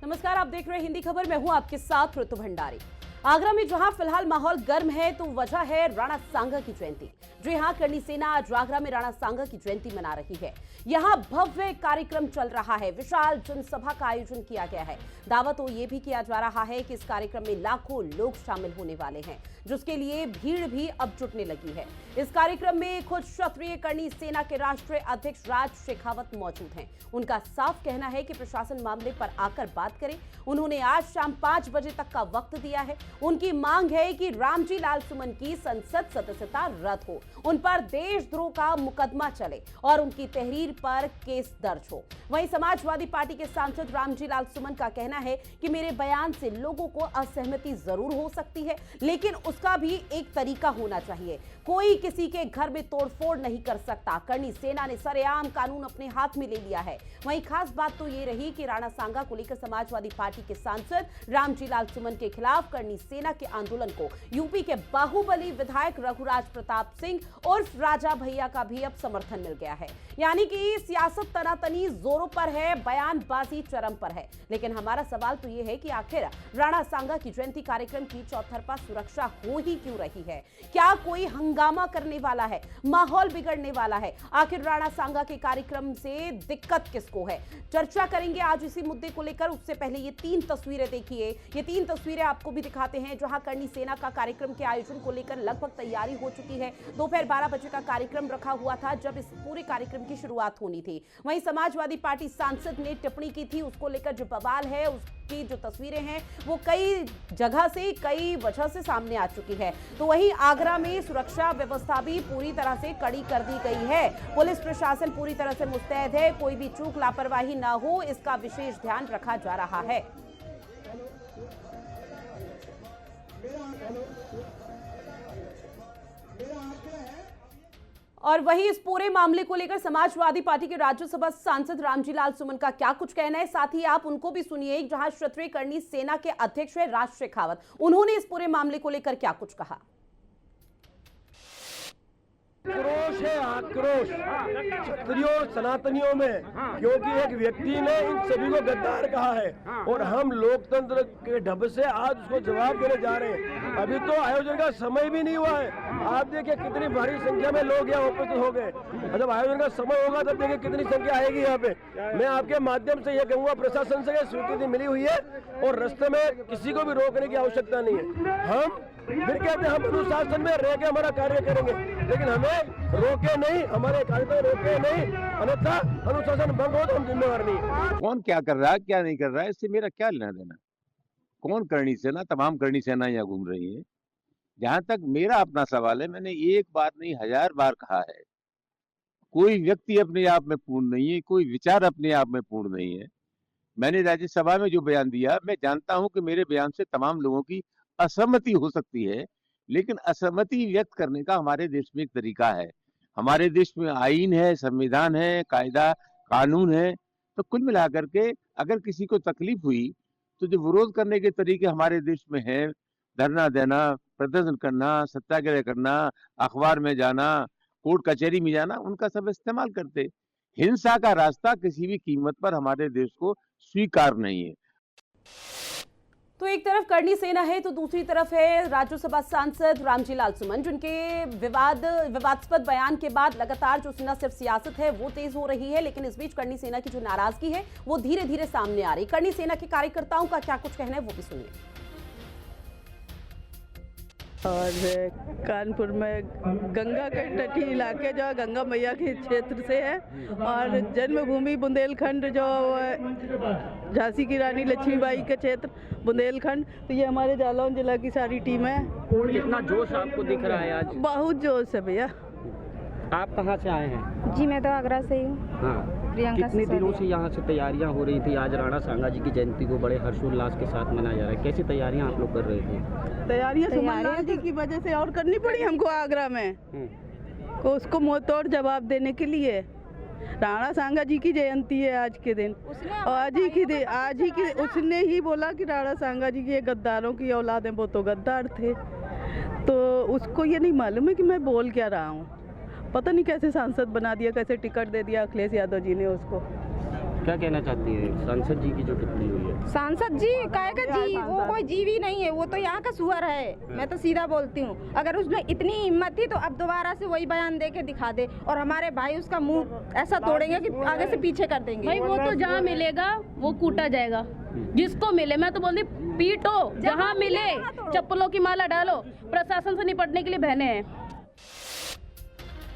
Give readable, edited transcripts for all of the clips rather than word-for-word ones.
नमस्कार, आप देख रहे हैं हिंदी खबर। मैं हूं आपके साथ ऋतु भंडारी। आगरा में जहां फिलहाल माहौल गर्म है तो वजह है राणा सांगा की जयंती। जी हां, करणी सेना आज आगरा में राणा सांगा की जयंती मना रही है। यहां भव्य कार्यक्रम चल रहा है, विशाल जनसभा का आयोजन किया गया है। दावा तो ये भी किया जा रहा है कि इस कार्यक्रम में लाखों लोग शामिल होने वाले हैं, जिसके लिए भीड़ भी अब जुटने लगी है। इस कार्यक्रम में खुद क्षत्रिय करणी सेना के राष्ट्रीय अध्यक्ष राज शेखावत मौजूद हैं। उनका साफ कहना है कि प्रशासन मामले पर आकर बात करे। उन्होंने आज शाम 5 बजे तक का वक्त दिया है। उनकी मांग है कि रामजी लाल सुमन की संसद सदस्यता रद्द हो, उन पर देशद्रोह का मुकदमा चले और उनकी तहरीर पर केस दर्ज हो। वहीं समाजवादी पार्टी के सांसद रामजी लाल सुमन का कहना है कि मेरे बयान से लोगों को असहमति जरूर हो सकती है, लेकिन उसका भी एक तरीका होना चाहिए। कोई किसी के घर में तोड़फोड़ नहीं कर सकता। करणी सेना ने सरेआम कानून अपने हाथ में ले लिया है। वहीं खास बात तो ये रही कि राणा सांगा को लेकर समाजवादी पार्टी के सांसद रामजी लाल सुमन के खिलाफ करणी सेना के आंदोलन को यूपी के बाहुबली विधायक रघुराज प्रताप सिंह उर्फ राजा भैया का भी अब समर्थन मिल गया है। यानी कि सियासत तनातनी जोरों पर है, बयानबाजी चरम पर है। लेकिन हमारा सवाल तो ये है कि आखिर राणा सांगा की जयंती कार्यक्रम की चौतरफा सुरक्षा हो ही क्यों रही है? क्या कोई हंगामा करने वाला है, माहौल बिगड़ने वाला है? आखिर राणा सांगा के कार्यक्रम से दिक्कत किसको है? चर्चा करेंगे आज इसी मुद्दे को लेकर। उससे पहले ये 3 तस्वीरें देखिए। ये 3 तस्वीरें आपको भी दिखाते हैं जहां करणी सेना का कार्यक्रम के आयोजन को लेकर लगभग तैयारी हो चुकी है। दोपहर 12 बजे का कार्यक्रम रखा हुआ था जब इस पूरे कार्यक्रम की शुरुआत होनी थी। वहीं समाजवादी पार्टी सांसद ने टिप्पणी की थी, उसको लेकर जो बवाल है, उसकी जो तस्वीरें हैं वो कई जगह से, कई वजह से सामने आ चुकी है। तो वहीं आगरा में सुरक्षा व्यवस्था भी पूरी तरह से कड़ी कर दी गई है। पुलिस प्रशासन पूरी तरह से मुस्तैद है। कोई भी चूक लापरवाही ना हो, इसका विशेष ध्यान रखा जा रहा है। और वहीं इस पूरे मामले को लेकर समाजवादी पार्टी के राज्यसभा सांसद रामजी लाल सुमन का क्या कुछ कहना है, साथ ही आप उनको भी सुनिए। जहां क्षत्रिय करणी सेना के अध्यक्ष है राज शेखावत, उन्होंने इस पूरे मामले को लेकर क्या कुछ कहा। आक्रोश है, आक्रोश क्षत्रियों और सनातनियों में, क्योंकि एक व्यक्ति ने इन सभी को गद्दार कहा है और हम लोकतंत्र के ढब से आज उसको जवाब देने जा रहे हैं। अभी तो आयोजन का समय भी नहीं हुआ है। आप देखिए कितनी भारी संख्या में लोग यहाँ उपस्थित हो गए। जब आयोजन का समय होगा तब देखिए कितनी संख्या आएगी यहाँ पे। मैं आपके माध्यम से ये कहूँगा, प्रशासन से स्वीकृति मिली हुई है और रास्ते में किसी को भी रोकने की आवश्यकता नहीं है। हम फिर कहते हैं हम अनुशासन में रह के हमारा कार्य करेंगे, लेकिन हमें रोके नहीं, हमारे कार्य रोके नहीं, अन्यथा अनुशासन भंग हो तो हम जिम्मेवार नहीं। कौन क्या कर रहा है, क्या नहीं कर रहा है, इससे मेरा क्या लेना देना? कौन करणी सेना, तमाम करणी सेना यहाँ घूम रही है। जहां तक मेरा अपना सवाल है, मैंने एक बार नहीं 1000 बार कहा है, कोई व्यक्ति अपने आप में पूर्ण नहीं है, कोई विचार अपने आप में पूर्ण नहीं है। मैंने राज्यसभा में जो बयान दिया, मैं जानता हूं कि मेरे बयान से तमाम लोगों की असहमति हो सकती है, लेकिन असहमति व्यक्त करने का हमारे देश में एक तरीका है। हमारे देश में आईन है, संविधान है, कायदा कानून है। तो कुल मिलाकर के अगर किसी को तकलीफ हुई तो जो विरोध करने के तरीके हमारे देश में है, धरना देना, प्रदर्शन करना, सत्याग्रह करना, अखबार में जाना, कोर्ट कचहरी में जाना, उनका सब इस्तेमाल करते। हिंसा का रास्ता किसी भी कीमत पर हमारे देश को स्वीकार नहीं है। तो एक तरफ करणी सेना है तो दूसरी तरफ है राज्यसभा सांसद रामजी लाल सुमन, जिनके विवादास्पद बयान के बाद लगातार जो न सिर्फ सियासत है वो तेज हो रही है, लेकिन इस बीच करणी सेना की जो नाराजगी है वो धीरे धीरे सामने आ रही। करणी सेना के कार्यकर्ताओं का क्या कुछ कहना है वो भी सुनिए। और कानपुर में गंगा के तटीय इलाके जो गंगा मैया के क्षेत्र से है, और जन्मभूमि बुंदेलखंड जो झांसी की रानी लक्ष्मीबाई के क्षेत्र बुंदेलखंड, तो ये हमारे जालौन जिला की सारी टीम है। कितना जोश आपको दिख रहा है आज? बहुत जोश है भैया। आप कहाँ से आए हैं? जी मैं तो आगरा से ही हूँ। हाँ, प्रियंका। कितने दिनों से यहाँ से तैयारियाँ हो रही थी? आज राणा सांगा जी की जयंती को बड़े हर्षोल्लास के साथ मनाया जा रहा है, कैसी तैयारियाँ आप लोग कर रहे थे? तैयारियाँ सुमन जी की वजह से और करनी पड़ी हमको आगरा में, को उसको मुँह तोड़ जवाब देने के लिए। राणा सांगा जी की जयंती है आज के दिन, आज ही की उसने ही बोला कि राणा सांगा जी के गद्दारों की औलाद है, वो तो गद्दार थे। तो उसको ये नहीं मालूम है कि मैं बोल क्या रहा हूँ। पता नहीं कैसे सांसद बना दिया, कैसे टिकट दे दिया अखिलेश यादव जी ने उसको। क्या कहना चाहती है सांसद जी की जो टिप्पणी हुई है? सांसद जी कहेगा जी, वो कोई जीव ही नहीं है, वो तो यहाँ का सुअर है। मैं तो सीधा बोलती हूँ, अगर उसमें इतनी हिम्मत थी तो अब दोबारा से वही बयान दे के दिखा दे, और हमारे भाई उसका मुंह ऐसा तोड़ेंगे कि आगे से पीछे कर देंगे। भाई वो तो जहाँ मिलेगा वो कूटा जाएगा, जिसको मिले। मैं तो बोलती पीटो, जहाँ मिले चप्पलों की माला डालो, प्रशासन से निपटने के लिए बहने हैं।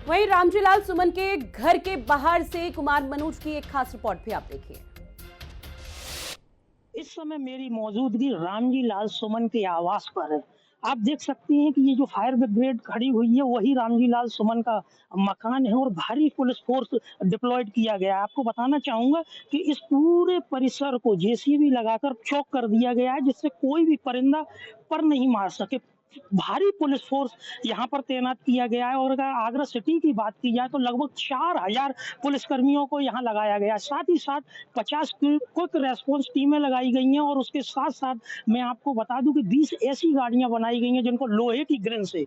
वहीं रामजी लाल सुमन के घर के बाहर से कुमार मनोज की एक खास रिपोर्ट भी आप देखिए। इस समय मेरी मौजूदगी रामजी लाल सुमन के आवास पर है। आप देख सकते हैं कि ये जो फायर ब्रिगेड खड़ी हुई है वही रामजी लाल सुमन का मकान है, और भारी पुलिस फोर्स डिप्लॉयड किया गया है। आपको बताना चाहूंगा कि इस पूरे परिसर को जेसीबी लगाकर चौक कर दिया गया है, जिससे कोई भी परिंदा पर नहीं मार सके। भारी पुलिस फोर्स यहाँ पर तैनात किया गया है, और अगर आगरा सिटी की बात की जाए तो लगभग 4000 पुलिसकर्मियों को यहाँ लगाया गया है। साथ ही साथ 50 क्विक रेस्पॉन्स टीमें लगाई गई हैं, और उसके साथ साथ मैं आपको बता दूं कि 20 ऐसी गाड़ियां बनाई गई हैं जिनको लोहे की ग्रिल से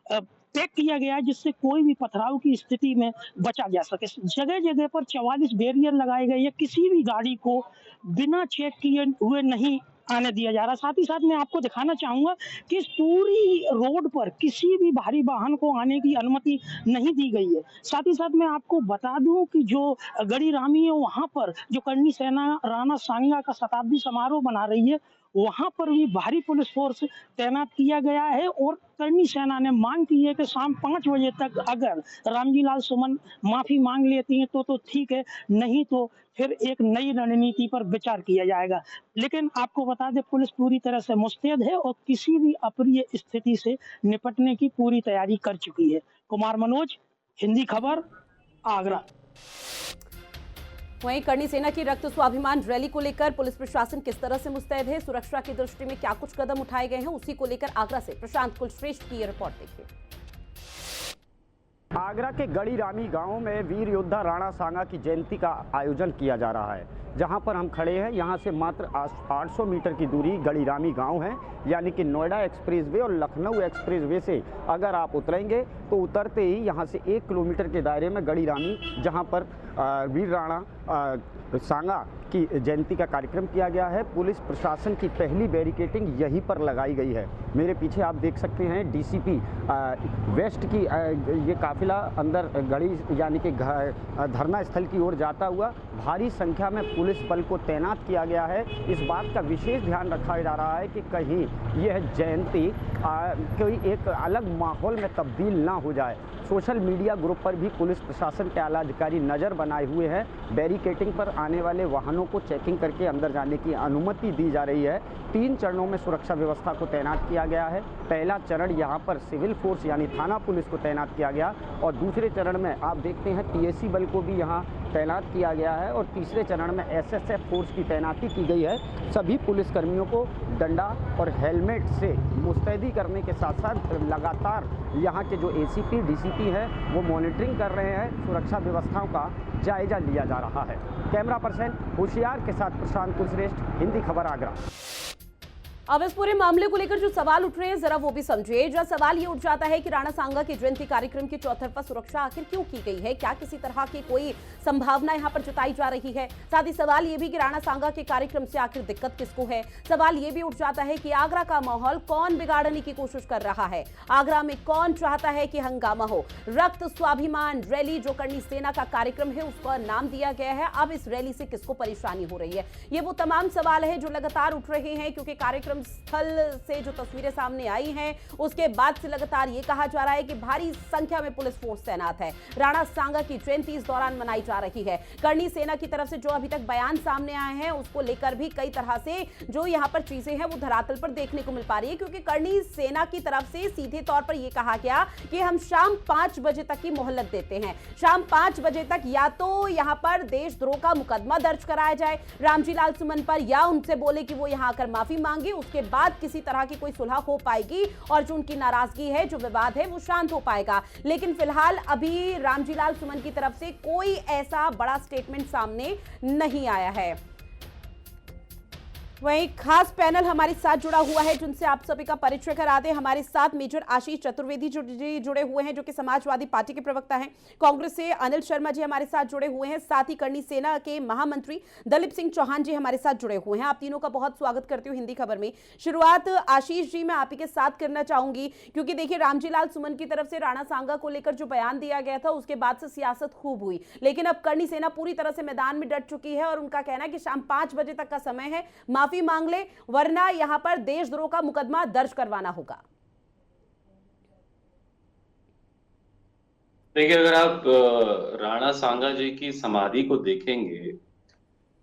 पैक किया गया है, जिससे कोई भी पथराव की स्थिति में बचा जा सके। जगह जगह पर 44 बैरियर लगाए गए हैं, किसी भी गाड़ी को बिना चेक किए हुए नहीं आने दिया जा रहा। साथ ही साथ मैं आपको दिखाना चाहूंगा कि इस पूरी रोड पर किसी भी भारी वाहन को आने की अनुमति नहीं दी गई है। साथ ही साथ मैं आपको बता दूं कि जो गड़ी रामी है वहां पर जो करनी सेना राणा सांगा का शताब्दी समारोह मना रही है, वहां पर भी भारी पुलिस फोर्स तैनात किया गया है, और करनी सेना ने मांग की है कि शाम 5 बजे तक अगर रामजी लाल सुमन माफी मांग लेती हैं तो ठीक है, नहीं तो फिर एक नई रणनीति पर विचार किया जाएगा। लेकिन आपको बता दें, पुलिस पूरी तरह से मुस्तैद है और किसी भी अप्रिय स्थिति से निपटने की पूरी तैयारी कर चुकी है। कुमार मनोज, हिंदी खबर, आगरा। वहीं करनी सेना की रक्त स्वाभिमान रैली को लेकर पुलिस प्रशासन किस तरह से मुस्तैद है, सुरक्षा की दृष्टि में क्या कुछ कदम उठाए गए हैं, उसी को लेकर आगरा से प्रशांत कुलश्रेष्ठ की ये रिपोर्ट देखिए। आगरा के गड़ी रामी गांव में वीर योद्धा राणा सांगा की जयंती का आयोजन किया जा रहा है। जहां पर हम खड़े हैं, यहां से मात्र 800 मीटर की दूरी गड़ी रामी गांव है, यानी कि नोएडा एक्सप्रेसवे और लखनऊ एक्सप्रेसवे से अगर आप उतरेंगे तो उतरते ही यहां से 1 किलोमीटर के दायरे में गड़ी रामी, जहां पर वीर राणा सांगा की जयंती का कार्यक्रम किया गया है। पुलिस प्रशासन की पहली बैरिकेटिंग यहीं पर लगाई गई है। मेरे पीछे आप देख सकते हैं डीसीपी वेस्ट की ये काफिला अंदर गड़ी यानी कि धरना स्थल की ओर जाता हुआ भारी संख्या में पुलिस बल को तैनात किया गया है। इस बात का विशेष ध्यान रखा जा रहा है कि कहीं यह जयंती कोई एक अलग माहौल में तब्दील ना हो जाए। सोशल मीडिया ग्रुप पर भी पुलिस प्रशासन के आला अधिकारी नज़र बनाए हुए हैं। बैरिकेटिंग पर आने वाले वाहनों को चेकिंग करके अंदर जाने की अनुमति दी जा रही है। 3 चरणों में सुरक्षा व्यवस्था को तैनात किया गया है। पहला चरण यहाँ पर सिविल फोर्स यानी थाना पुलिस को तैनात किया गया, और दूसरे चरण में आप देखते हैं टीएससी बल को भी यहाँ तैनात किया गया है, और तीसरे चरण में एसएसएफ फोर्स की तैनाती की गई है। सभी पुलिसकर्मियों को डंडा और हेलमेट से मुस्तैदी करने के साथ साथ लगातार यहाँ के जो एसीपी डीसीपी हैं वो मॉनिटरिंग कर रहे हैं। सुरक्षा व्यवस्थाओं का जायजा लिया जा रहा है। कैमरा पर्सन होशियार के साथ प्रशांत कुलश्रेष्ठ, हिंदी खबर, आगरा। अब इस पूरे मामले को लेकर जो सवाल उठ रहे हैं जरा वो भी समझिए। जो सवाल ये उठ जाता है कि राणा सांगा के जयंती कार्यक्रम की चौतरफा सुरक्षा आखिर क्यों की गई है, क्या किसी तरह की कोई संभावना यहां पर जताई जा रही है। साथ ही सवाल ये भी कि राणा सांगा के कार्यक्रम से आखिर दिक्कत किसको है। सवाल ये भी उठ जाता है कि आगरा का माहौल कौन बिगाड़ने की कोशिश कर रहा है, आगरा में कौन चाहता है कि हंगामा हो। रक्त स्वाभिमान रैली जो करनी सेना का कार्यक्रम है उसका नाम दिया गया है, अब इस रैली से किसको परेशानी हो रही है, ये वो तमाम सवाल है जो लगातार उठ रहे हैं। क्योंकि कार्यक्रम स्थल से जो तस्वीरें सामने आई हैं उसके बाद से लगातार ये कहा जा रहा है कि भारी संख्या में पुलिस फोर्स तैनात है। राणा सांगा की जयंती इस दौरान मनाई जा रही है। करनी सेना की तरफ से जो अभी तक बयान सामने आए हैं उसको लेकर भी कई तरह से जो यहां पर चीजें हैं वो धरातल पर देखने को मिल पा रही है। क्योंकि करनी सेना की तरफ से सीधे तौर पर यह कहा गया कि हम शाम 5 बजे तक की मोहलत देते हैं। शाम 5 बजे तक या तो यहां पर देशद्रोह का मुकदमा दर्ज कराया जाए रामजी लाल सुमन पर, या उनसे बोले कि वो यहां आकर माफी मांगे, उसके बाद किसी तरह की कोई सुलह हो पाएगी और जो उनकी नाराजगी है, जो विवाद है वो शांत हो पाएगा। लेकिन फिलहाल अभी रामजी लाल सुमन की तरफ से कोई ऐसा बड़ा स्टेटमेंट सामने नहीं आया है। वहीं खास पैनल हमारे साथ जुड़ा हुआ है जिनसे आप सभी का परिचय करा दें। हमारे साथ मेजर आशीष चतुर्वेदी जी जुड़े हुए हैं जो कि समाजवादी पार्टी के प्रवक्ता हैं। कांग्रेस से अनिल शर्मा जी हमारे साथ जुड़े हुए हैं। साथ ही करनी सेना के महामंत्री दलीप सिंह चौहान जी हमारे साथ जुड़े हुए हैं। आप तीनों का बहुत स्वागत करती हूँ हिंदी खबर में। शुरुआत आशीष जी मैं आप ही के साथ करना चाहूंगी क्योंकि देखिए रामजी लाल सुमन की तरफ से राणा सांगा को लेकर जो बयान दिया गया था उसके बाद से सियासत खूब हुई, लेकिन अब करनी सेना पूरी तरह से मैदान में डट चुकी है और उनका कहना है कि शाम 5 बजे तक का समय है, माफी मांग ले वरना यहां पर देशद्रोह का मुकदमा दर्ज करवाना होगा। देखिए, अगर आप राणा सांगा जी की समाधि को देखेंगे,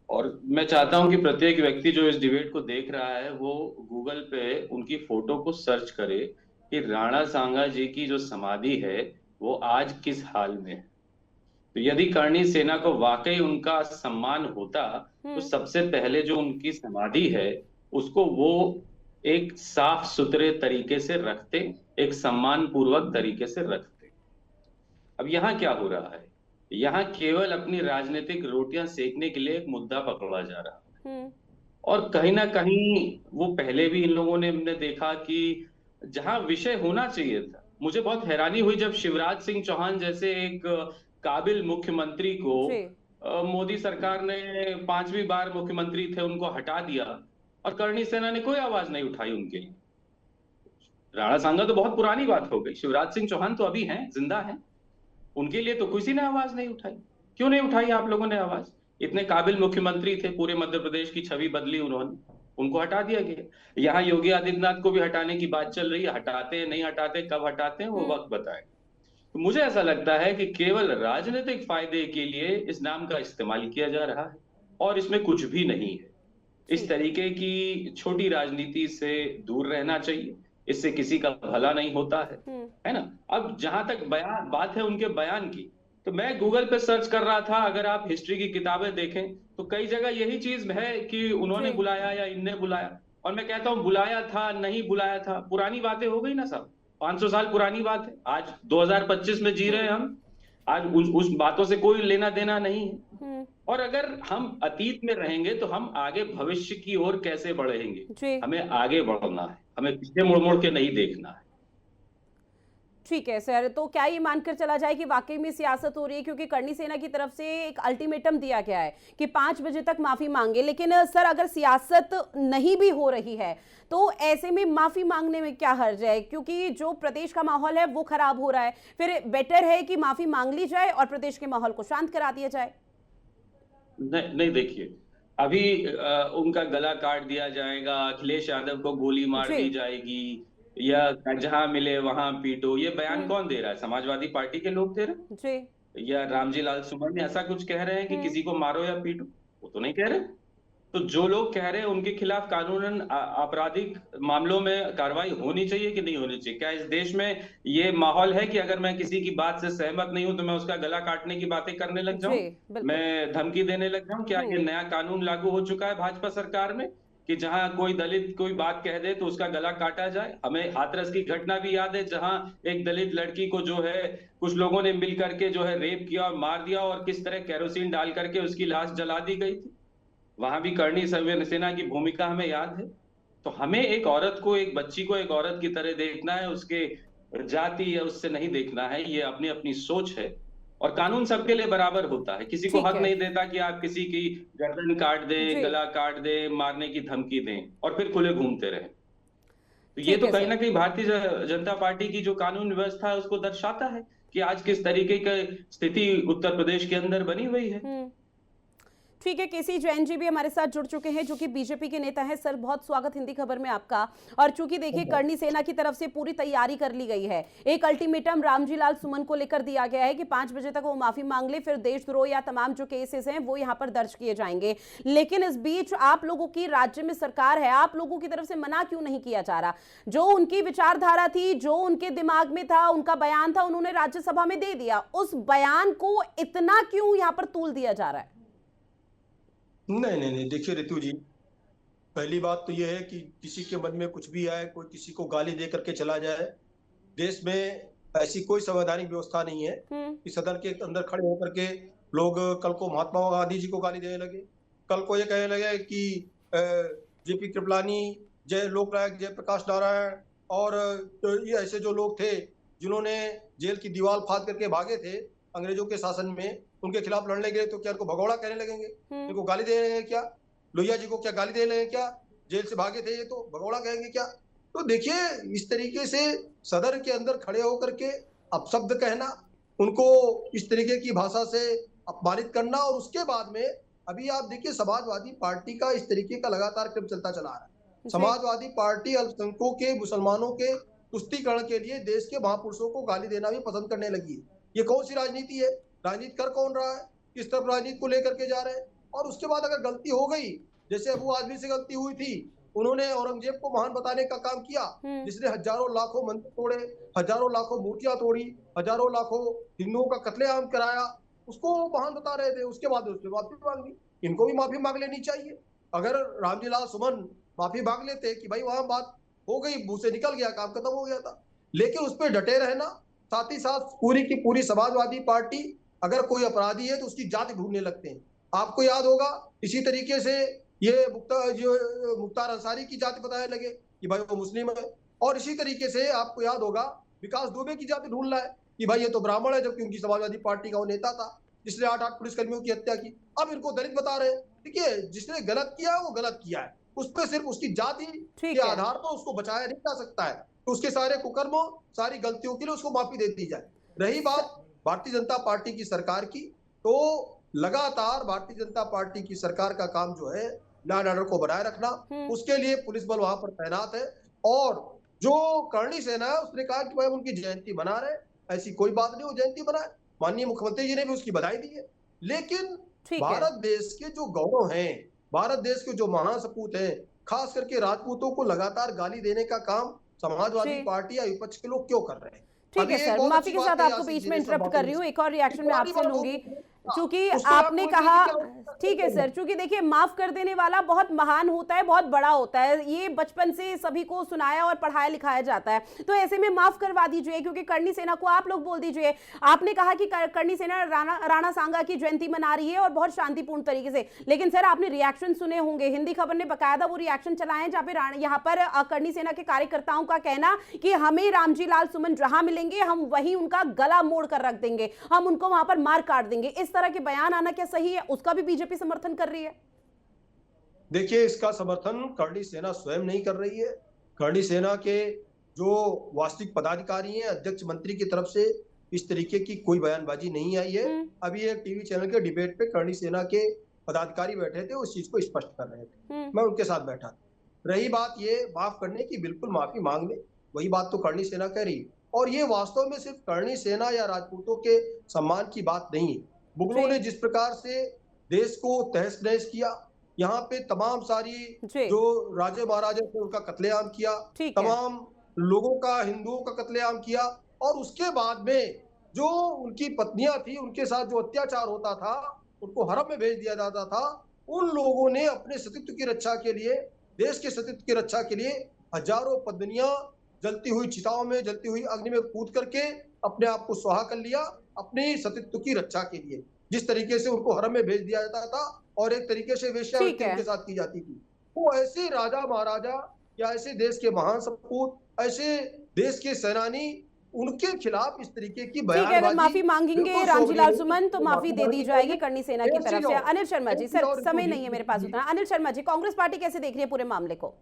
और मैं चाहता हूं कि प्रत्येक व्यक्ति जो इस डिबेट को देख रहा है वो गूगल पे उनकी फोटो को सर्च करे कि राणा सांगा जी की जो समाधि है वो आज किस हाल में है। तो यदि करणी सेना को वाकई उनका सम्मान होता तो सबसे पहले जो उनकी समाधि है उसको वो एक साफ सुथरे तरीके से रखते, एक सम्मान पूर्वक तरीके से रखते। अब यहाँ क्या हो रहा है, यहाँ केवल अपनी राजनीतिक रोटियां सेकने के लिए एक मुद्दा पकड़ा जा रहा है और कहीं ना कहीं वो पहले भी इन लोगों ने हमने देखा कि जहां विषय होना चाहिए था। मुझे बहुत हैरानी हुई जब शिवराज सिंह चौहान जैसे एक काबिल मुख्यमंत्री को मोदी सरकार ने 5वीं बार मुख्यमंत्री थे उनको हटा दिया और करणी सेना ने कोई आवाज नहीं उठाई उनके लिए। राणा सांगा तो बहुत पुरानी बात हो गई, शिवराज सिंह चौहान तो अभी हैं, जिंदा हैं, उनके लिए तो किसी ने आवाज नहीं उठाई। क्यों नहीं उठाई आप लोगों ने आवाज? इतने काबिल मुख्यमंत्री थे, पूरे मध्य प्रदेश की छवि बदली उन्होंने, उनको हटा दिया गया। यहाँ योगी आदित्यनाथ को भी हटाने की बात चल रही है, हटाते हैं नहीं हटाते, कब हटाते हैं वो वक्त बताए। तो मुझे ऐसा लगता है कि केवल राजनीतिक फायदे के लिए इस नाम का इस्तेमाल किया जा रहा है और इसमें कुछ भी नहीं है। इस तरीके की छोटी राजनीति से दूर रहना चाहिए, इससे किसी का भला नहीं होता है ना। अब जहां तक बात है उनके बयान की, तो मैं गूगल पे सर्च कर रहा था, अगर आप हिस्ट्री की किताबें देखें तो कई जगह यही चीज है कि उन्होंने बुलाया या इनने बुलाया, और मैं कहता हूं बुलाया था नहीं बुलाया था, पुरानी बातें हो गई ना साहब, 500 साल पुरानी बात है। आज 2025 में जी रहे हैं हम, आज उस बातों से कोई लेना देना नहीं है। और अगर हम अतीत में रहेंगे तो हम आगे भविष्य की ओर कैसे बढ़ेंगे? हमें आगे बढ़ना है, हमें पीछे मुड़ मुड़ के नहीं देखना है। ठीक है सर, तो क्या ये मानकर चला जाए कि वाकई में सियासत हो रही है? क्योंकि करणी सेना की तरफ से एक अल्टीमेटम दिया गया है कि 5 बजे तक माफी मांगे, लेकिन सर अगर सियासत नहीं भी हो रही है तो ऐसे में माफी मांगने में क्या हर्ज है? क्योंकि जो प्रदेश का माहौल है वो खराब हो रहा है, फिर बेटर है कि माफी मांग ली जाए और प्रदेश के माहौल को शांत करा दिया जाए। नहीं देखिए, अभी उनका गला काट दिया जाएगा, अखिलेश यादव को गोली मार दी जाएगी, या जहां मिले वहां पीटो, ये बयान कौन दे रहा है? समाजवादी पार्टी के लोग दे रहे हैं? या रामजी लाल सुमन ऐसा कुछ कह रहे हैं कि किसी को मारो या पीटो? वो तो नहीं कह रहे। तो जो लोग कह रहे हैं उनके खिलाफ कानूनन आपराधिक मामलों में कार्रवाई होनी चाहिए कि नहीं होनी चाहिए? क्या इस देश में ये माहौल है कि अगर मैं किसी की बात से सहमत नहीं हूं तो मैं उसका गला काटने की बातें करने लग जाऊं, मैं धमकी देने लग जाऊं? क्या ये नया कानून लागू हो चुका है भाजपा सरकार में कि जहां कोई दलित कोई बात कह दे तो उसका गला काटा जाए? हमें हाथरस की घटना भी याद है जहां एक दलित लड़की को जो है कुछ लोगों ने मिल करके जो है रेप किया और मार दिया और किस तरह केरोसिन डाल करके उसकी लाश जला दी गई थी। वहां भी करणी सेना की भूमिका हमें याद है। तो हमें एक औरत को, एक बच्ची को एक औरत की तरह देखना है, उसके जाति या उससे नहीं देखना है। ये अपनी अपनी सोच है और कानून सबके लिए बराबर होता है। किसी को हक नहीं देता कि आप किसी की गर्दन काट दें, गला काट दें, मारने की धमकी दें और फिर खुले घूमते रहें। तो ये तो कहीं ना कहीं भारतीय जनता पार्टी की जो कानून व्यवस्था है उसको दर्शाता है कि आज किस तरीके की स्थिति उत्तर प्रदेश के अंदर बनी हुई है। ठीक है, केसी जैन जी भी हमारे साथ जुड़ चुके हैं जो कि बीजेपी के नेता हैं। सर बहुत स्वागत हिंदी खबर में आपका। और चूंकि देखिए करणी सेना की तरफ से पूरी तैयारी कर ली गई है, एक अल्टीमेटम रामजी लाल सुमन को लेकर दिया गया है कि 5 बजे तक वो माफी मांग ले, फिर देशद्रोह या तमाम जो केसेस हैं वो यहाँ पर दर्ज किए जाएंगे। लेकिन इस बीच आप लोगों की राज्य में सरकार है, आप लोगों की तरफ से मना क्यों नहीं किया जा रहा? जो उनकी विचारधारा थी, जो उनके दिमाग में था, उनका बयान था, उन्होंने राज्यसभा में दे दिया। उस बयान को इतना क्यों यहाँ पर तूल दिया जा रहा है? नहीं, देखिए रितु जी, पहली बात तो यह है कि किसी के मन में कुछ भी आए, कोई किसी को गाली दे करके चला जाए। देश में ऐसी कोई संवैधानिक व्यवस्था नहीं है कि सदन के अंदर खड़े होकर के लोग कल को महात्मा गांधी जी को गाली देने लगे, कल को ये कहने लगे कि जेपी कृपलानी, जय लोकनायक जयप्रकाश नारायण और ये ऐसे जो लोग थे जिन्होंने जेल की दीवार फाड़ करके भागे थे अंग्रेजों के शासन में, उनके खिलाफ लड़ने गए तो क्या इनको भगौड़ा कहने लगेंगे? इनको गाली दे रहे हैं क्या? लोहिया जी को क्या गाली दे रहे हैं क्या? जेल से भागे थे ये तो भगौड़ा कहेंगे क्या? तो देखिए इस तरीके से सदन के अंदर खड़े होकर के अपशब्द कहना, उनको इस तरीके की भाषा से अपमानित करना, और उसके बाद में अभी आप देखिए समाजवादी पार्टी का इस तरीके का लगातार क्रम चलता चला आ रहा है। समाजवादी पार्टी अल्पसंख्यकों के, मुसलमानों के तुष्टीकरण के लिए देश के महापुरुषों को गाली देना भी पसंद करने लगी है। ये कौन सी राजनीति है? राजनीति कर कौन रहा है? किस तरफ राजनीति को लेकर के जा रहे हैं? और उसके बाद अगर गलती हो गई, जैसे अबू आजमी से गलती हुई थी, उन्होंने औरंगजेब को महान बताने का काम किया, जिसने हजारों लाखों मंदिर तोड़े, हजारों लाखों मूर्तियां तोड़ी, हजारों लाखों हिंदुओं का कत्लेआम कराया, उसको महान बता रहे थे। उसके बाद उसने माफी मांगी। इनको भी माफी मांग लेनी चाहिए। अगर रामजी लाल सुमन माफी मांग लेते कि भाई वहां बात हो गई, मुंह से निकल गया, काम खत्म हो गया था, लेकिन उस पर डटे रहना, साथ ही साथ पूरी की पूरी समाजवादी पार्टी अगर कोई अपराधी है तो उसकी जाति ढूंढने लगते हैं। आपको याद होगा इसी तरीके से ये मुख्तार अंसारी की जाति बताने लगे कि भाई वो मुस्लिम है, और इसी तरीके से आपको याद होगा विकास दुबे की जाति ढूंढ रहा है कि भाई ये तो ब्राह्मण है, जबकि उनकी समाजवादी पार्टी का वो नेता था जिसने 8 पुलिसकर्मियों की हत्या की। अब इनको दलित बता रहे हैं। देखिए जिसने गलत किया है वो गलत किया है, उस पर सिर्फ उसकी जाति के आधार पर उसको बचाया नहीं जा सकता है, तो उसके सारे कुकर्मों, सारी गलतियों के लिए उसको माफी दे दी जाए। रही बात भारतीय जनता पार्टी की सरकार की, तो लगातार भारतीय जनता पार्टी की सरकार का काम जो है लॉ एंड ऑर्डर को बनाए रखना, उसके लिए पुलिस बल वहां पर तैनात है। और जो करणी सेना है उसने कहा कि भाई उनकी जयंती मना रहे, ऐसी कोई बात नहीं, वो जयंती मनाए। माननीय मुख्यमंत्री जी ने भी उसकी बधाई दी है। लेकिन भारत देश के जो गौरव हैं, भारत देश के जो महान सपूत हैं, खास करके राजपूतों को लगातार गाली देने का काम समाजवादी पार्टी या विपक्ष के लोग क्यों कर रहे हैं? ठीक है सर, माफी के साथ आपको बीच में इंटरप्ट कर रही हूँ, एक और रिएक्शन मैं आपसे लूंगी, क्योंकि आपने कहा, ठीक है सर, क्योंकि देखिए माफ कर देने वाला बहुत महान होता है, बहुत बड़ा होता है, ये बचपन से सभी को सुनाया और पढ़ाया लिखाया जाता है, तो ऐसे में माफ करवा दीजिए, क्योंकि करणी सेना को आप लोग बोल दीजिए। आपने कहा कि करणी सेना राणा सांगा की जयंती मना रही है और बहुत शांतिपूर्ण तरीके से, लेकिन सर आपने रिएक्शन सुने होंगे, हिंदी खबर ने बकायदा वो रिएक्शन चलाए जहाँ पे यहाँ पर करणी सेना के कार्यकर्ताओं का कहना कि हमें रामजी लाल सुमन जहां मिलेंगे हम वहीं उनका गला मोड़ कर रख देंगे, हम उनको वहां पर मार काट देंगे, इस तरह के बयान आना क्या सही है? उसका भी बीजेपी समर्थन कर रही है? देखिए इसका समर्थन करणी सेना स्वयं नहीं कर रही है। करणी सेना के जो वास्तविक पदाधिकारी हैं, अध्यक्ष मंत्री की तरफ से इस तरीके की कोई बयानबाजी नहीं आई है। अभी एक टीवी चैनल के डिबेट पे करणी सेना के पदाधिकारी बैठे थे, उस चीज को स्पष्ट कर रहे थे, मैं उनके साथ बैठा था। रही बात ये माफ करने की, बिल्कुल माफी मांग ले, वही बात तो करणी सेना कह रही है। और ये वास्तव में सिर्फ करणी सेना या राजपूतों के सम्मान की बात नहीं है। मुगलों ने जिस प्रकार से देश को तहस नहस किया, यहाँ पे तमाम सारी जो राजे महाराजे थे उनका कत्लेआम किया, तमाम लोगों का, हिंदुओं का कत्लेआम किया, और उसके बाद में जो उनकी पत्नियां थी उनके साथ जो अत्याचार होता था, उनको हरम में भेज दिया जाता था। उन लोगों ने अपने सतीत्व की रक्षा के लिए, देश के सतीत्व की रक्षा के लिए हजारों पत्नियां जलती हुई चिताओं में, जलती हुई अग्नि में कूद करके अपने आप को सुहा कर लिया, अपने सतीत्व की रक्षा के लिए। जिस तरीके से उनको हरम में भेज दिया जाता था और एक तरीके से वेश्यावृत्ति उनके साथ की जाती थी, वो ऐसे राजा महाराजा या ऐसे देश के महान सपूत, ऐसे देश के सेनानी, उनके खिलाफ इस तरीके की बयानबाजी, अगर माफी मांगेंगे रामजी लाल सुमन तो माफी दे दी जाएगी करणी सेना की तरफ से। अनिल शर्मा जी, सर समय नहीं है मेरे पास उतना। अनिल शर्मा जी, कांग्रेस पार्टी कैसे देख रही है पूरे मामले को?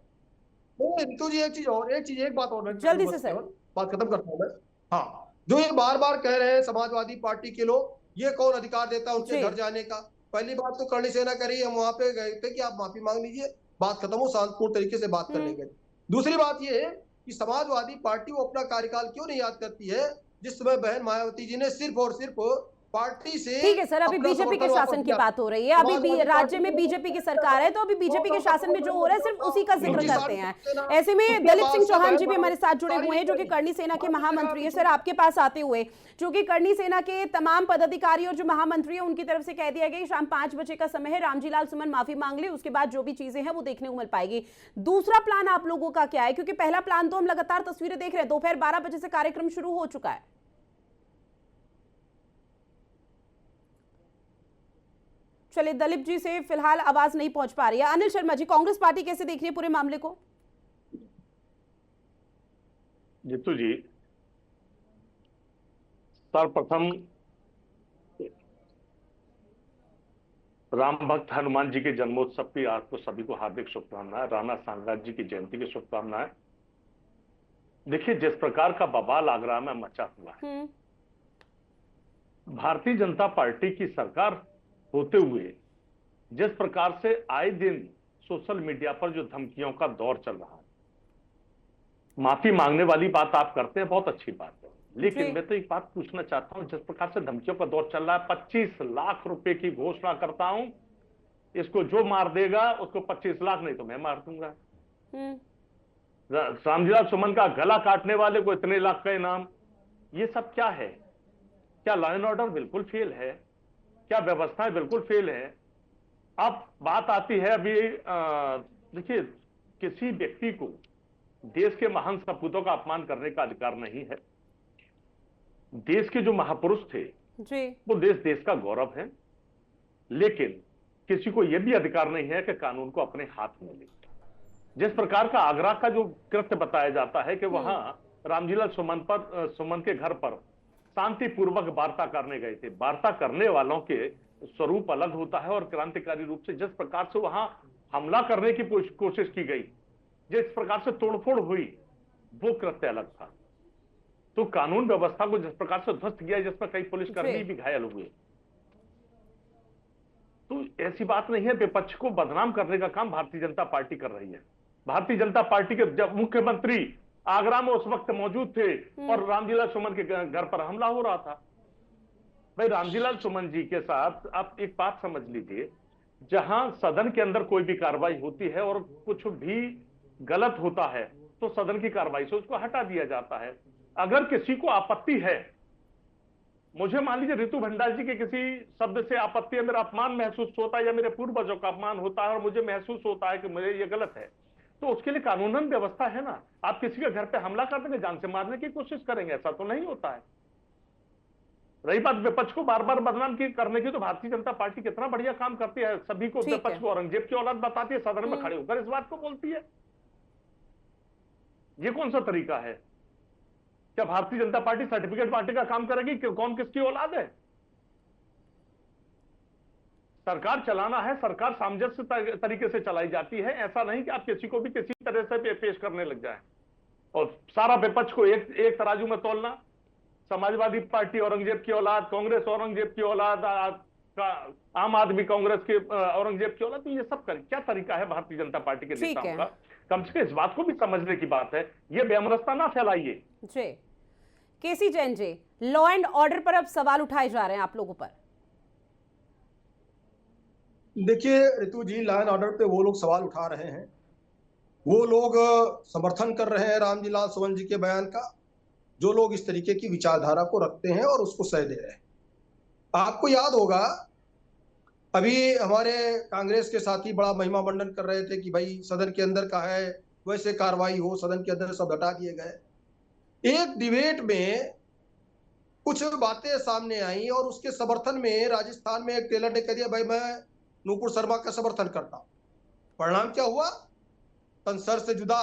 तो जी एक बात और जल्दी से सर बात खत्म करता हूँ मैं। हाँ, जो ये बार बार कह रहे हैं समाजवादी पार्टी के लोग, ये कौन अधिकार देता है उनसे घर जाने का? पहली बात तो करणी सेना कह रही है, हम वहां पे गए थे कि आप माफी मांग लीजिए, बात खत्म हो, शांतिपूर्ण तरीके से बात करने के। दूसरी बात ये है कि समाजवादी पार्टी वो अपना कार्यकाल क्यों नहीं याद करती है जिस समय बहन मायावती जी ने सिर्फ और सिर्फ पार्टी से। ठीक है सर, अभी बीजेपी के शासन की बात हो रही है, अभी राज्य में बीजेपी की सरकार है, तो अभी बीजेपी के शासन में जो हो रहा है सिर्फ उसी का जिक्र करते हैं। ऐसे में दलीप सिंह चौहान जी भी हमारे साथ जुड़े हुए हैं, जो कि करणी सेना के महामंत्री है। सर आपके पास आते हुए, चूंकि करणी सेना के तमाम पदाधिकारी और जो महामंत्री है उनकी तरफ से कह दिया गया कि शाम 5 बजे का समय है, रामजी लाल सुमन माफी मांग ले, उसके बाद जो भी चीजें हैं वो देखने को मिल पाएगी। दूसरा प्लान आप लोगों का क्या है? क्योंकि पहला प्लान तो हम लगातार तस्वीरें देख रहे हैं, दोपहर 12 बजे से कार्यक्रम शुरू हो चुका है। चलिए, दलीप जी से फिलहाल आवाज नहीं पहुंच पा रही है। अनिल शर्मा जी, कांग्रेस पार्टी कैसे देख रही है पूरे मामले को? जीतू जी, सर्वप्रथम राम भक्त हनुमान जी के जन्मोत्सव की आपको सभी को हार्दिक शुभकामनाएं। राणा सांगा जी की जयंती की शुभकामनाएं। देखिए, जिस प्रकार का बवाल आगरा में मचा हुआ है, भारतीय जनता पार्टी की सरकार होते हुए जिस प्रकार से आए दिन सोशल मीडिया पर जो धमकियों का दौर चल रहा है, माफी मांगने वाली बात आप करते हैं, बहुत अच्छी बात है, लेकिन मैं तो एक बात पूछना चाहता हूं, जिस प्रकार से धमकियों का दौर चल रहा है, 25 लाख रुपए की घोषणा करता हूं, इसको जो मार देगा उसको 25 लाख, नहीं तो मैं मार दूंगा। रामजीलाल सुमन का गला काटने वाले को इतने लाख का इनाम, ये सब क्या है? क्या लॉ एंड ऑर्डर बिल्कुल फेल है? क्या व्यवस्थाएं बिल्कुल फेल है? अब बात आती है, अभी देखिए, किसी व्यक्ति को देश के महान सपूतों का अपमान करने का अधिकार नहीं है। देश के जो महापुरुष थे जी, वो देश का गौरव है, लेकिन किसी को यह भी अधिकार नहीं है कि कानून को अपने हाथ में ले। जिस प्रकार का आगरा का जो कृत्य बताया जाता है कि वहां रामजीलाल सुमन के घर पर शांतिपूर्वक वार्ता करने गए थे, वार्ता करने वालों के स्वरूप अलग होता है, और क्रांतिकारी रूप से जिस प्रकार से वहां हमला करने की कोशिश की गई, जिस प्रकार से तोड़फोड़ हुई, वो कृत्य अलग था। तो कानून व्यवस्था को जिस प्रकार से ध्वस्त किया, जिसमें कई पुलिसकर्मी भी घायल हुए, तो ऐसी बात नहीं है। विपक्ष को बदनाम करने का काम भारतीय जनता पार्टी कर रही है। भारतीय जनता पार्टी के जब मुख्यमंत्री आगरा में उस वक्त मौजूद थे और रामजीलाल सुमन के घर पर हमला हो रहा था। भाई, रामजीलाल सुमन जी के साथ आप एक बात समझ लीजिए, जहां सदन के अंदर कोई भी कार्रवाई होती है और कुछ भी गलत होता है तो सदन की कार्रवाई से उसको हटा दिया जाता है। अगर किसी को आपत्ति है, मुझे मान लीजिए रितु भंडारी जी के किसी शब्द से आपत्ति है, मेरा अपमान महसूस होता है या मेरे पूर्वजों का अपमान होता है और मुझे महसूस होता है कि मुझे ये गलत है, तो उसके लिए कानूनन व्यवस्था है ना। आप किसी के घर पे हमला कर देंगे, जान से मारने की कोशिश करेंगे, ऐसा तो नहीं होता है। रही बात विपक्ष को बार बार बदनाम करने की, तो भारतीय जनता पार्टी कितना बढ़िया काम करती है। सभी को विपक्ष को औरंगजेब की औलाद बताती है, सदन में खड़े होकर इस बात को बोलती है। ये कौन सा तरीका है? क्या Bharatiya Janata party certificate party का काम करेगी कि कौन किसकी औलाद है? सरकार चलाना है, सरकार सामंजस्य तरीके से चलाई जाती है। ऐसा नहीं कि आप किसी को भी किसी तरह से पेश करने लग जाए और सारा विपक्ष को एक तराजू में तोलना। समाजवादी पार्टी औरंगजेब की औलाद, कांग्रेस औरंगजेब की औलाद, आम आदमी कांग्रेस के औरंगजेब की औलाद, तो ये सब क्या तरीका है भारतीय जनता पार्टी के नेताओं का? कम से कम इस बात को भी समझने की बात है, ये बेमरस्ता ना फैलाइए। जी, केसी Jain ji, law and order पर अब सवाल उठाए जा रहे हैं आप लोगों पर। देखिए ऋतु जी, लॉ एंड ऑर्डर पे वो लोग सवाल उठा रहे हैं, वो लोग समर्थन कर रहे हैं रामजीलाल सुमन जी के बयान का, जो लोग इस तरीके की विचारधारा को रखते हैं और उसको सह दे रहे हैं। आपको याद होगा, अभी हमारे कांग्रेस के साथी बड़ा महिमा मंडन कर रहे थे कि भाई सदन के अंदर का है, वैसे कार्रवाई हो, सदन के अंदर सब हटा दिए गए। एक डिबेट में कुछ बातें सामने आई और उसके समर्थन में राजस्थान में एक टेलर ने कह दिया, भाई मैं नूपुर शर्मा का समर्थन करता हूं। परिणाम क्या हुआ? तन सर से जुदा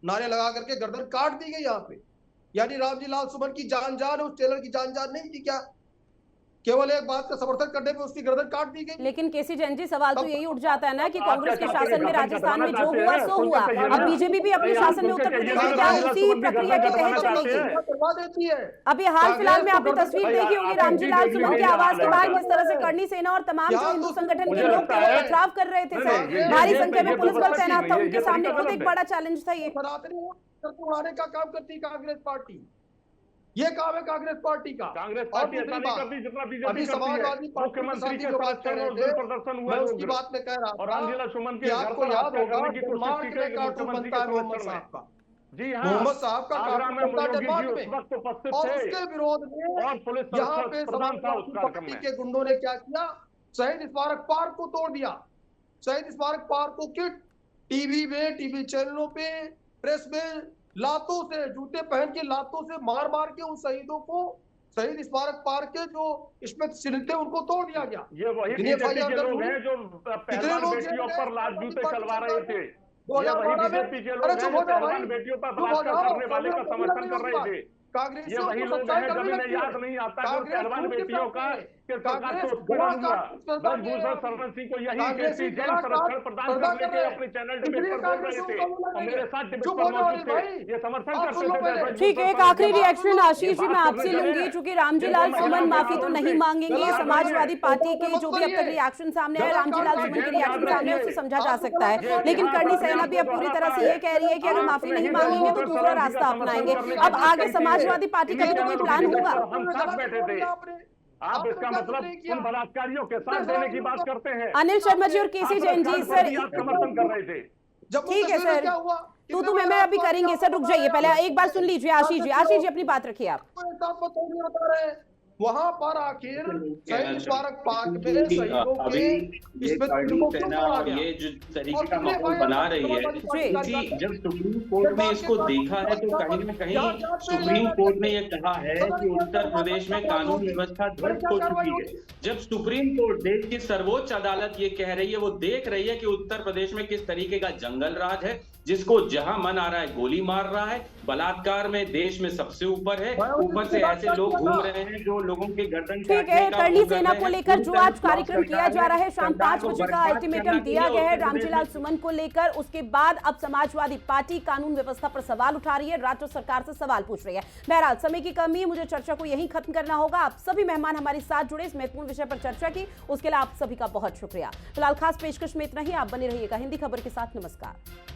नारे लगा करके गर्दन काट दी गई। यहाँ पे यानी रामजीलाल सुमन की जान है, उस टेलर की जान नहीं थी क्या? केवल एक बात का समर्थन करने पे उसकी गर्दन काट दी गई। लेकिन केसी जैन जी, सवाल तो यही उठ जाता है ना कि कांग्रेस के शासन में राजस्थान में जो हुआ सो हुआ, अब बीजेपी भी अपने शासन में उत्तर प्रदेश में क्या उसी प्रक्रिया के तहत चलेगी? अभी हाल फिलहाल में आपने तस्वीर देखी होगी, रामजीलाल सुमन की आवाज के बाद किस तरह से करणी सेना और तमाम जो हिंदू संगठन के लोग थे वो पथराव कर रहे थे। भारी संख्या में पुलिस बल तैनात था उनके सामने, खुद एक बड़ा चैलेंज था। ये उड़ाने का काम करती कांग्रेस पार्टी, ये काम है कांग्रेस पार्टी का। कांग्रेस पार्टी अभी समाजवादी मुख्यमंत्री के साथ प्रदर्शन हुआ, उसकी बात में कह रहा और रामजीलाल सुमन के आपको याद होगा कार्टून बनता है मोहम्मद साहब का। जी हाँ, मोहम्मद साहब का कार्टून बनता है डेनमार्क में, और उसके विरोध में यहाँ पे समाजवादी पार्टी के गुंडों ने क्या किया? शहीद स्मारक पार्क को तोड़ दिया। शहीद स्मारक पार्क को टीवी में, टीवी चैनलों पे, प्रेस में लातों से, जूते पहन के लातों से मार मार के उन शहीदों को शहीद स्मारक पार्क के जो इसमें शिल्प थे उनको तोड़ दिया गया। ये वही जिन्हें बीजेपी FIR के दर्ज लोग हुई। हैं जो पहलवान लोग बेटियों जेल पर में लाल जूते चलवा रहे थे। ये 2012 वही में बीजेपी के लोग अरे हैं चुप जो हो जाओ पहलवान भाई, बेटियों पर चुप हो बलात्कार जाओ, करने वाले का समर्थन कर रहे थे। ये कांग्रेसियों वही को लोग सच्चाई हैं जब करनी इन्हें लगती याद है। नहीं आता कि कांग्रेस पहलवान झूठ की बेटियों का बात कि सरकार कांग्रेस को उत्पीड़न हुआ। सरकार भूषण शरण सिंह को यही कांग्रेसी जेल कलाकार संरक्षण प्रदान पर्दा करने कर के रहे हैं। अपने चैनल डिबेट इसलिए पर बोल रहे कांग्रेसियों थे को बोला और मेरे साथ डिबेट चुप पर हो जाओ मौजूद थे। भाई। ये समर्थन आप करते सुनो थे पहले। फेसबुक ठीक है, पर एक आखिरी पर रिएक्शन आशीष जी मैं बात आपसे करने लूंगी, चले। चूंकि रामजी लाल सुमन माफी तो नहीं मांगेंगे। समाजवादी पार्टी के जो भी अब तक रिएक्शन सामने आए, रामजी लाल सुमन के रिएक्शन सामने, उससे समझा जा सकता है, लेकिन करणी सेना भी अब पूरी तरह से ये कह रही है कि अगर माफी नहीं मांगेंगे तो दूसरा रास्ता अपनाएंगे। अब आगे समाजवादी पार्टी का भी तो कोई प्लान होगा। हम साथ बैठे थे। आप इसका मतलब उन बलात्कारियों के साथ देने की बात करते हैं। अनिल शर्मा जी और केसी जैन जी, सर समर्थन कर रहे थे। ठीक है सर, तू मैं अभी करेंगे सर, रुक जाइए पहले एक बार सुन लीजिए आशीष जी अपनी बात रखिए आप। वहां पर आखिर शहीद स्मारक पार्क में शहीदों अभी के ये करणी सेना और ये जो तरीके का माहौल बना रही है, क्योंकि जब सुप्रीम कोर्ट ने इसको देखा है तो कहीं न कहीं सुप्रीम कोर्ट ने ये कहा है कि उत्तर प्रदेश में कानून व्यवस्था ध्वस्त हो चुकी है। जब सुप्रीम कोर्ट, देश की सर्वोच्च अदालत ये कह रही है, वो देख रही है कि उत्तर प्रदेश में किस तरीके का जंगल राज है, जिसको जहां मन आ रहा है गोली मार रहा है, बलात्कार में देश में सबसे ऊपर है, ऊपर से ऐसे लोग घूम रहे हैं जो लोगों के गर्दन ठीक है, करणी सेना को लेकर जो आज कार्यक्रम किया जा रहा है, शाम 5 बजे का अल्टीमेटम दिया गया है रामजी लाल सुमन को लेकर। उसके बाद अब समाजवादी पार्टी कानून व्यवस्था पर सवाल उठा रही है, राज्य सरकार से सवाल पूछ रही है। बहरहाल समय की कमी है, मुझे चर्चा को यहीं खत्म करना होगा। आप सभी मेहमान हमारे साथ जुड़े, इस महत्वपूर्ण विषय पर चर्चा की, उसके लिए आप सभी का बहुत शुक्रिया। फिलहाल खास पेशकश में इतना ही। आप बने रहिएगा हिंदी खबर के साथ। नमस्कार।